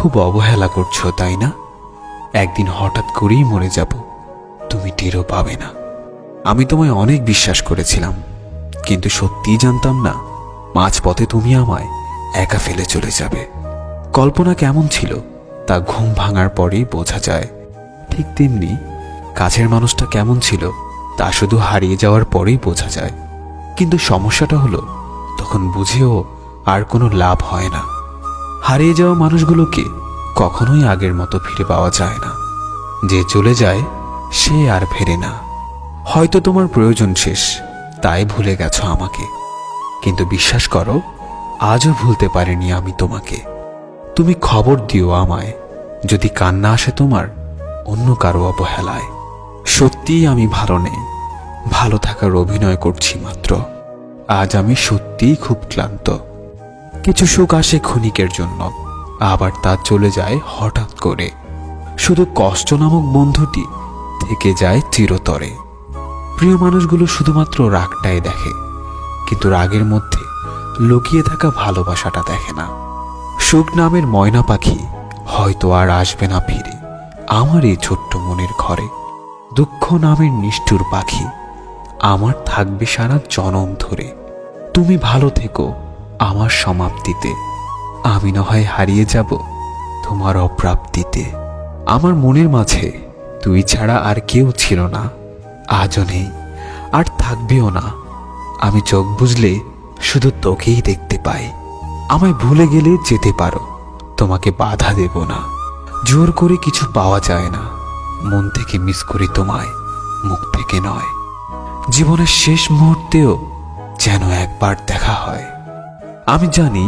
খুব অবহেলা করছো, তাই না? একদিন হঠাৎ করেই মরে যাব, তুমি টেরও পাবে না। আমি তোমায় অনেক বিশ্বাস করেছিলাম, কিন্তু সত্যিই জানতাম না মাঝপথে তুমি আমায় একা ফেলে চলে যাবে। কল্পনা কেমন ছিল তা ঘুম ভাঙার পরেই বোঝা যায়, ঠিক তেমনি কাছের মানুষটা কেমন ছিল তা শুধু হারিয়ে যাওয়ার পরেই বোঝা যায়। কিন্তু সমস্যাটা হলো, তখন বুঝেও আর কোনো লাভ হয় না। হারিয়ে যাওয়া মানুষগুলোকে কখনোই আগের মতো ফিরে পাওয়া যায় না। যে চলে যায় সে আর ফেরে না। হয়তো তোমার প্রয়োজন শেষ, তাই ভুলে গেছো আমাকে, কিন্তু বিশ্বাস করো, আজও ভুলতে পারিনি আমি তোমাকে। তুমি খবর দিও আমায় যদি কান্না আসে তোমার অন্য কারো অবহেলায়। সত্যিই আমি ভালো নেই, ভালো থাকার অভিনয় করছি মাত্র। আজ আমি সত্যিই খুব ক্লান্ত। কিছু সুখ আসে ক্ষণিকের জন্য, আবার তা চলে যায় হঠাৎ করে। শুধু কষ্ট নামক বন্ধুটি থেকে যায় চিরতরে। প্রিয় মানুষগুলো শুধুমাত্র রাগটাই দেখে, কিন্তু রাগের মধ্যে লুকিয়ে থাকা ভালোবাসাটা দেখে না। সুখ নামের ময়না পাখি হয়তো আর আসবে না ফিরে আমার এই ছোট্ট মনের ঘরে। দুঃখ নামের নিষ্ঠুর পাখি আমার থাকবে সারা জনম ধরে। তুমি ভালো থেকো আমার সমাপ্তিতে, আমি না হয় হারিয়ে যাব তোমার অপ্রাপ্তিতে। আমার মনের মাঝে তুই ছাড়া আর কেউ ছিল না, আজও নেই আর থাকবেও না। আমি চোখ বুঝলে শুধু তোকেই দেখতে পাই। আমায় ভুলে গেলে যেতে পারো, তোমাকে বাধা দেব না। জোর করে কিছু পাওয়া যায় না, মন থেকে মিস করি তোমায়, মুখ থেকে নয়। জীবনের শেষ মুহূর্তেও যেন একবার দেখা হয়। আমি জানি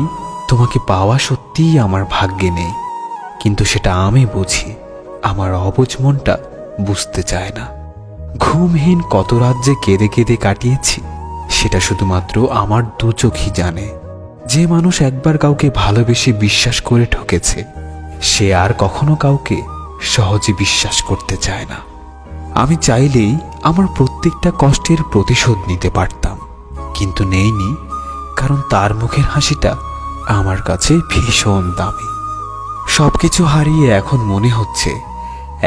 তোমাকে পাওয়া সত্যিই আমার ভাগ্যে নেই, কিন্তু সেটা আমি বুঝি, আমার অবুঝ মনটা বুঝতে চায় না। ঘুমহীন কত রাত যে কেঁদে কেঁদে কাটিয়েছি সেটা শুধুমাত্র আমার দু চোখই জানে। যে মানুষ একবার কাউকে ভালোবেসে বিশ্বাস করে ঠকেছে, সে আর কখনো কাউকে সহজে বিশ্বাস করতে চায় না। আমি চাইলেই আমার প্রত্যেকটা কষ্টের প্রতিশোধ নিতে পারতাম, কিন্তু নেইনি, কারণ তার মুখের হাসিটা আমার কাছে ভীষণ দামি। সবকিছু হারিয়ে এখন মনে হচ্ছে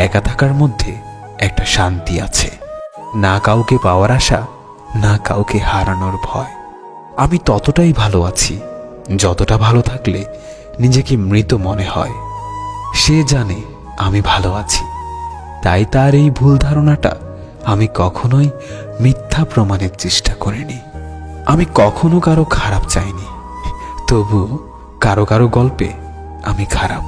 একা থাকার মধ্যে একটা শান্তি আছে। না কাউকে পাওয়ার আশা, না কাউকে হারানোর ভয়। আমি ততটাই ভালো আছি যতটা ভালো থাকলে নিজেকে মৃত মনে হয়। সে জানে আমি ভালো আছি, তাই তার এই ভুল ধারণাটা আমি কখনোই মিথ্যা প্রমাণের চেষ্টা করিনি। আমি কখনো কারো খারাপ চাইনি, তবু কারো কারো গল্পে আমি খারাপ।